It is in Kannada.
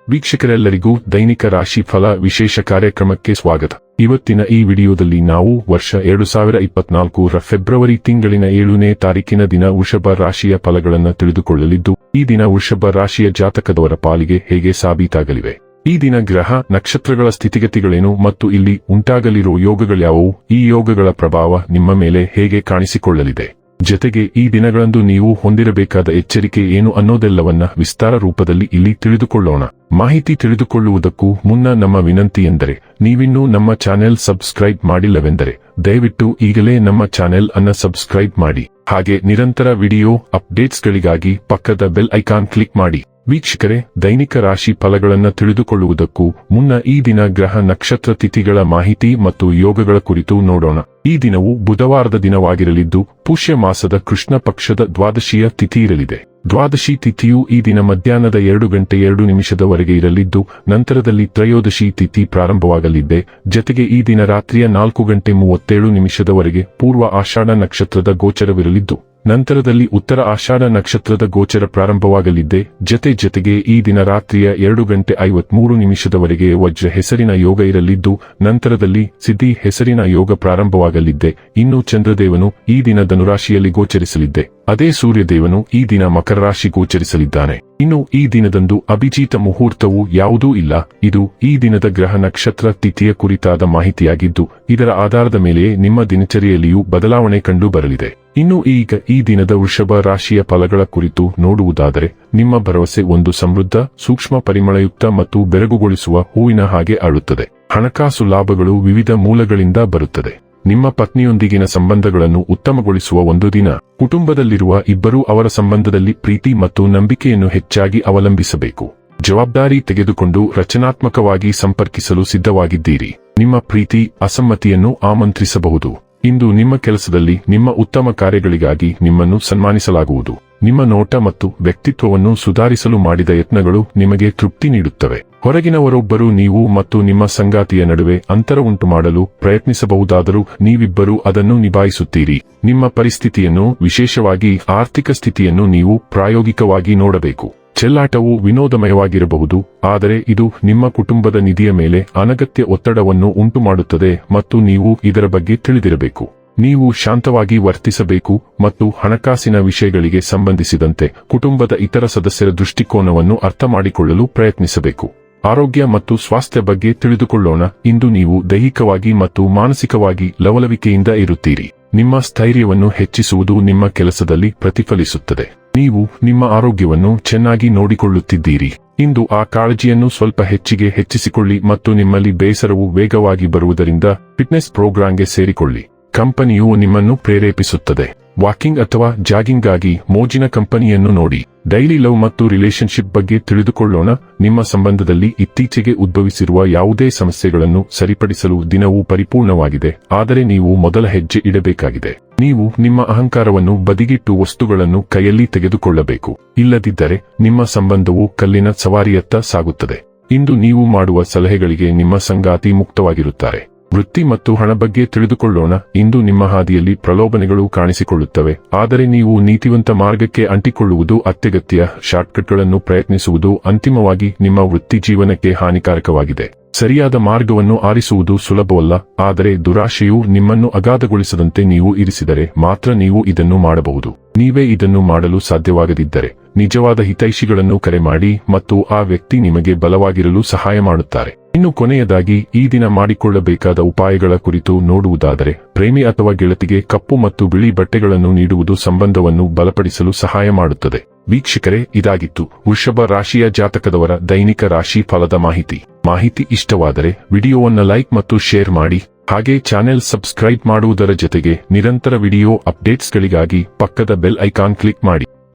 ವೀಕ್ಷಕರೆಲ್ಲರಿಗೂ ದೈನಿಕ ರಾಶಿ ಫಲ ವಿಶೇಷ ಕಾರ್ಯಕ್ರಮಕ್ಕೆ ಸ್ವಾಗತ. ಇವತ್ತಿನ ಈ ವಿಡಿಯೋದಲ್ಲಿ ನಾವು ವರ್ಷ 2024ರ ಫೆಬ್ರವರಿ ತಿಂಗಳಿನ 7ನೇ ತಾರೀಕಿನ ದಿನ ವೃಷಭ ರಾಶಿಯ ಫಲಗಳನ್ನು ತಿಳಿದುಕೊಳ್ಳಲಿದ್ದು, ಈ ದಿನ ವೃಷಭ ರಾಶಿಯ ಜಾತಕದವರ ಪಾಲಿಗೆ ಹೇಗೆ ಸಾಬೀತಾಗಲಿವೆ, ಈ ದಿನ ಗ್ರಹ ನಕ್ಷತ್ರಗಳ ಸ್ಥಿತಿಗತಿಗಳೇನು ಮತ್ತು ಇಲ್ಲಿ ಉಂಟಾಗಲಿರುವ ಯೋಗಗಳ್ಯಾವುವು, ಈ ಯೋಗಗಳ ಪ್ರಭಾವ ನಿಮ್ಮ ಮೇಲೆ ಹೇಗೆ ಕಾಣಿಸಿಕೊಳ್ಳಲಿದೆ, ಜತೆಗೆ ಈ ದಿನಗಳಂದು ನೀವು ಹೊಂದಿರಬೇಕಾದ ಎಚ್ಚರಿಕೆ ಏನು ಅನ್ನೋದೆಲ್ಲವನ್ನ ವಿಸ್ತಾರ ರೂಪದಲ್ಲಿ ಇಲ್ಲಿ ತಿಳಿದುಕೊಳ್ಳೋಣ. ಮಾಹಿತಿ ತಿಳಿದುಕೊಳ್ಳುವುದಕ್ಕೂ ಮುನ್ನ ನಮ್ಮ ವಿನಂತಿ ಎಂದರೆ, ನೀವಿನ್ನೂ ನಮ್ಮ ಚಾನೆಲ್ ಸಬ್ಸ್ಕ್ರೈಬ್ ಮಾಡಿಲ್ಲವೆಂದರೆ ದಯವಿಟ್ಟು ಈಗಲೇ ನಮ್ಮ ಚಾನೆಲ್ ಅನ್ನು ಸಬ್ಸ್ಕ್ರೈಬ್ ಮಾಡಿ. ಹಾಗೆ ನಿರಂತರ ವಿಡಿಯೋ ಅಪ್ಡೇಟ್ಸ್ಗಳಿಗಾಗಿ ಪಕ್ಕದ ಬೆಲ್ ಐಕಾನ್ ಕ್ಲಿಕ್ ಮಾಡಿ. ವೀಕ್ಷಕರೇ, ದೈನಿಕ ರಾಶಿ ಫಲಗಳನ್ನು ತಿಳಿದುಕೊಳ್ಳುವುದಕ್ಕೂ ಮುನ್ನ ಈ ದಿನ ಗ್ರಹ ನಕ್ಷತ್ರ ತಿಥಿಗಳ ಮಾಹಿತಿ ಮತ್ತು ಯೋಗಗಳ ಕುರಿತು ನೋಡೋಣ. ಈ ದಿನವು ಬುಧವಾರದ ದಿನವಾಗಿರಲಿದ್ದು, ಪುಷ್ಯ ಮಾಸದ ಕೃಷ್ಣ ಪಕ್ಷದ ದ್ವಾದಶಿಯ ತಿಥಿ ಇರಲಿದೆ. ದ್ವಾದಶಿ ತಿಥಿಯು ಈ ದಿನ ಮಧ್ಯಾಹ್ನದ 2:02 ಇರಲಿದ್ದು, ನಂತರದಲ್ಲಿ ತ್ರಯೋದಶಿ ತಿಥಿ ಪ್ರಾರಂಭವಾಗಲಿದೆ. ಜತೆಗೆ ಈ ದಿನ ರಾತ್ರಿಯ 4:37 ಪೂರ್ವ ಆಷಾಢ ನಕ್ಷತ್ರದ ಗೋಚರವಿರಲಿದ್ದು, ನಂತರದಲ್ಲಿ ಉತ್ತರ ಆಷಾಢ ನಕ್ಷತ್ರದ ಗೋಚರ ಪ್ರಾರಂಭವಾಗಲಿದೆ. ಜತೆಗೆ ಈ ದಿನ ರಾತ್ರಿಯ 2:53 ವಜ್ರ ಹೆಸರಿನ ಯೋಗ ಇರಲಿದ್ದು, ನಂತರದಲ್ಲಿ ಸಿದ್ಧಿ ಹೆಸರಿನ ಯೋಗ ಪ್ರಾರಂಭವಾಗಲಿದೆ. ಇನ್ನು ಚಂದ್ರದೇವನು ಈ ದಿನ ಧನುರಾಶಿಯಲ್ಲಿ ಗೋಚರಿಸಲಿದೆ. ಅದೇ ಸೂರ್ಯದೇವನು ಈ ದಿನ ಮಕರ ರಾಶಿ ಗೋಚರಿಸಲಿದ್ದಾನೆ. ಇನ್ನು ಈ ದಿನದಂದು ಅಭಿಜಿತ ಮುಹೂರ್ತವೂ ಯಾವುದೂ ಇಲ್ಲ. ಇದು ಈ ದಿನದ ಗ್ರಹ ನಕ್ಷತ್ರ ತಿಥಿಯ ಕುರಿತಾದ ಮಾಹಿತಿಯಾಗಿದ್ದು, ಇದರ ಆಧಾರದ ಮೇಲೆ ನಿಮ್ಮ ದಿನಚರಿಯಲ್ಲಿಯೂ ಬದಲಾವಣೆ ಕಂಡು ಬರಲಿದೆ. ಇನ್ನು ಈಗ ಈ ದಿನದ ವೃಷಭ ರಾಶಿಯ ಫಲಗಳ ಕುರಿತು ನೋಡುವುದಾದರೆ, ನಿಮ್ಮ ಭರವಸೆ ಒಂದು ಸಮೃದ್ಧ, ಸೂಕ್ಷ್ಮ, ಪರಿಮಳಯುಕ್ತ ಮತ್ತು ಬೆರಗುಗೊಳಿಸುವ ಹೂವಿನ ಹಾಗೆ ಅರಳುತ್ತದೆ. ಹಣಕಾಸು ಲಾಭಗಳು ವಿವಿಧ ಮೂಲಗಳಿಂದ ಬರುತ್ತದೆ. ನಿಮ್ಮ ಪತ್ನಿಯೊಂದಿಗಿನ ಸಂಬಂಧಗಳನ್ನು ಉತ್ತಮಗೊಳಿಸುವ ಒಂದು ದಿನ. ಕುಟುಂಬದಲ್ಲಿರುವ ಇಬ್ಬರೂ ಅವರ ಸಂಬಂಧದಲ್ಲಿ ಪ್ರೀತಿ ಮತ್ತು ನಂಬಿಕೆಯನ್ನು ಹೆಚ್ಚಾಗಿ ಅವಲಂಬಿಸಬೇಕು. ಜವಾಬ್ದಾರಿ ತೆಗೆದುಕೊಂಡು ರಚನಾತ್ಮಕವಾಗಿ ಸಂಪರ್ಕಿಸಲು ಸಿದ್ಧವಾಗಿದ್ದೀರಿ. ನಿಮ್ಮ ಪ್ರೀತಿ ಅಸಮ್ಮತಿಯನ್ನು ಆಮಂತ್ರಿಸಬಹುದು. ಇಂದು ನಿಮ್ಮ ಕೆಲಸದಲ್ಲಿ ನಿಮ್ಮ ಉತ್ತಮ ಕಾರ್ಯಗಳಿಗಾಗಿ ನಿಮ್ಮನ್ನು ಸನ್ಮಾನಿಸಲಾಗುವುದು. ನಿಮ್ಮ ನೋಟ ಮತ್ತು ವ್ಯಕ್ತಿತ್ವವನ್ನು ಸುಧಾರಿಸಲು ಮಾಡಿದ ಯತ್ನಗಳು ನಿಮಗೆ ತೃಪ್ತಿ ನೀಡುತ್ತವೆ. ಹೊರಗಿನವರೊಬ್ಬರು ನೀವು ಮತ್ತು ನಿಮ್ಮ ಸಂಗಾತಿಯ ನಡುವೆ ಅಂತರ ಉಂಟು ಮಾಡಲು ಪ್ರಯತ್ನಿಸಬಹುದಾದರೂ ನೀವಿಬ್ಬರೂ ಅದನ್ನು ನಿಭಾಯಿಸುತ್ತೀರಿ. ನಿಮ್ಮ ಪರಿಸ್ಥಿತಿಯನ್ನು, ವಿಶೇಷವಾಗಿ ಆರ್ಥಿಕ ಸ್ಥಿತಿಯನ್ನು ನೀವು ಪ್ರಾಯೋಗಿಕವಾಗಿ ನೋಡಬೇಕು. ಚೆಲ್ಲಾಟವು ವಿನೋದಮಯವಾಗಿರಬಹುದು, ಆದರೆ ಇದು ನಿಮ್ಮ ಕುಟುಂಬದ ನಿಧಿಯ ಮೇಲೆ ಅನಗತ್ಯ ಒತ್ತಡವನ್ನು ಉಂಟುಮಾಡುತ್ತದೆ ಮತ್ತು ನೀವು ಇದರ ಬಗ್ಗೆ ತಿಳಿದಿರಬೇಕು. ನೀವು ಶಾಂತವಾಗಿ ವರ್ತಿಸಬೇಕು ಮತ್ತು ಹಣಕಾಸಿನ ವಿಷಯಗಳಿಗೆ ಸಂಬಂಧಿಸಿದಂತೆ ಕುಟುಂಬದ ಇತರ ಸದಸ್ಯರ ದೃಷ್ಟಿಕೋನವನ್ನು ಅರ್ಥಮಾಡಿಕೊಳ್ಳಲು ಪ್ರಯತ್ನಿಸಬೇಕು. ಆರೋಗ್ಯ ಮತ್ತು ಸ್ವಾಸ್ಥ್ಯ ಬಗ್ಗೆ ತಿಳಿದುಕೊಳ್ಳೋಣ. ಇಂದು ನೀವು ದೈಹಿಕವಾಗಿ ಮತ್ತು ಮಾನಸಿಕವಾಗಿ ಲವಲವಿಕೆಯಿಂದ ಇರುತ್ತೀರಿ. ನಿಮ್ಮ ಸ್ಥೈರ್ಯವನ್ನು ಹೆಚ್ಚಿಸುವುದು ನಿಮ್ಮ ಕೆಲಸದಲ್ಲಿ ಪ್ರತಿಫಲಿಸುತ್ತದೆ. ನೀವು ನಿಮ್ಮ ಆರೋಗ್ಯವನ್ನು ಚೆನ್ನಾಗಿ ನೋಡಿಕೊಳ್ಳುತ್ತಿದ್ದೀರಿ. ಇಂದು ಆ ಕಾಳಜಿಯನ್ನು ಸ್ವಲ್ಪ ಹೆಚ್ಚಿಸಿಕೊಳ್ಳಿ ಮತ್ತು ನಿಮ್ಮಲ್ಲಿ ಬೇಸರವು ವೇಗವಾಗಿ ಬರುವುದರಿಂದ ಫಿಟ್ನೆಸ್ ಪ್ರೋಗ್ರಾಂಗೆ ಸೇರಿಕೊಳ್ಳಿ. ಕಂಪನಿಯು ನಿಮ್ಮನ್ನು ಪ್ರೇರೇಪಿಸುತ್ತದೆ. ವಾಕಿಂಗ್ ಅಥವಾ ಜಾಗಿಂಗ್ಗಾಗಿ ಮೋಜಿನ ಕಂಪನಿಯನ್ನು ನೋಡಿ. ಡೈಲಿ ಲವ್ ಮತ್ತು ರಿಲೇಶನ್ಶಿಪ್ ಬಗ್ಗೆ ತಿಳಿದುಕೊಳ್ಳೋಣ. ನಿಮ್ಮ ಸಂಬಂಧದಲ್ಲಿ ಇತ್ತೀಚೆಗೆ ಉದ್ಭವಿಸಿರುವ ಯಾವುದೇ ಸಮಸ್ಯೆಗಳನ್ನು ಸರಿಪಡಿಸಲು ದಿನವೂ ಪರಿಪೂರ್ಣವಾಗಿದೆ, ಆದರೆ ನೀವು ಮೊದಲ ಹೆಜ್ಜೆ ಇಡಬೇಕಾಗಿದೆ. ನೀವು ನಿಮ್ಮ ಅಹಂಕಾರವನ್ನು ಬದಿಗಿಟ್ಟು ವಸ್ತುಗಳನ್ನು ಕೈಯಲ್ಲಿ ತೆಗೆದುಕೊಳ್ಳಬೇಕು. ಇಲ್ಲದಿದ್ದರೆ ನಿಮ್ಮ ಸಂಬಂಧವು ಕಲ್ಲಿನ ಸವಾರಿಯತ್ತ ಸಾಗುತ್ತದೆ. ಇಂದು ನೀವು ಮಾಡುವ ಸಲಹೆಗಳಿಗೆ ನಿಮ್ಮ ಸಂಗಾತಿ ಮುಕ್ತವಾಗಿರುತ್ತಾರೆ. ವೃತ್ತಿ ಮತ್ತು ಹಣ ಬಗ್ಗೆ ತಿಳಿದುಕೊಳ್ಳೋಣ. ಇಂದು ನಿಮ್ಮ ಹಾದಿಯಲ್ಲಿ ಪ್ರಲೋಭನೆಗಳು ಕಾಣಿಸಿಕೊಳ್ಳುತ್ತವೆ, ಆದರೆ ನೀವು ನೀತಿವಂತ ಮಾರ್ಗಕ್ಕೆ ಅಂಟಿಕೊಳ್ಳುವುದು ಅತ್ಯಗತ್ಯ. ಶಾರ್ಟ್ಕಟ್ಗಳನ್ನು ಪ್ರಯತ್ನಿಸುವುದು ಅಂತಿಮವಾಗಿ ನಿಮ್ಮ ವೃತ್ತಿ ಜೀವನಕ್ಕೆ ಹಾನಿಕಾರಕವಾಗಿದೆ. ಸರಿಯಾದ ಮಾರ್ಗವನ್ನು ಆರಿಸುವುದು ಸುಲಭವಲ್ಲ, ಆದರೆ ದುರಾಶೆಯು ನಿಮ್ಮನ್ನು ಅಗಾಧಗೊಳಿಸದಂತೆ ನೀವು ಇರಿಸಿದರೆ ಮಾತ್ರ ನೀವು ಇದನ್ನು ಮಾಡಬಹುದು. ನೀವೇ ಇದನ್ನು ಮಾಡಲು ಸಾಧ್ಯವಾಗದಿದ್ದರೆ ನಿಜವಾದ ಹಿತೈಷಿಗಳನ್ನು ಕರೆ ಮಾಡಿ ಮತ್ತು ಆ ವ್ಯಕ್ತಿ ನಿಮಗೆ ಬಲವಾಗಿರಲು ಸಹಾಯ ಮಾಡುತ್ತಾರೆ. ಇನ್ನು ಕೊನೆಯದಾಗಿ ಈ ದಿನ ಮಾಡಿಕೊಳ್ಳಬೇಕಾದ ಉಪಾಯಗಳ ಕುರಿತು ನೋಡುವುದಾದರೆ, ಪ್ರೇಮಿ ಅಥವಾ ಗೆಳತಿಗೆ ಕಪ್ಪು ಮತ್ತು ಬಿಳಿ ಬಟ್ಟೆಗಳನ್ನು ನೀಡುವುದು ಸಂಬಂಧವನ್ನು ಬಲಪಡಿಸಲು ಸಹಾಯ ಮಾಡುತ್ತದೆ. ವೀಕ್ಷಕರೇ, ಇದಾಗಿತ್ತು ವೃಷಭ ರಾಶಿಯ ಜಾತಕದವರ ದೈನಿಕ ರಾಶಿ ಫಲದ ಮಾಹಿತಿ ಇಷ್ಟವಾದರೆ ವಿಡಿಯೋವನ್ನು ಲೈಕ್ ಮತ್ತು ಶೇರ್ ಮಾಡಿ. ಹಾಗೆ ಚಾನೆಲ್ ಸಬ್ಸ್ಕ್ರೈಬ್ ಮಾಡುವುದರ ಜೊತೆಗೆ ನಿರಂತರ ವಿಡಿಯೋ ಅಪ್ಡೇಟ್ಸ್ಗಳಿಗಾಗಿ ಪಕ್ಕದ ಬೆಲ್ ಐಕಾನ್ ಕ್ಲಿಕ್ ಮಾಡಿ.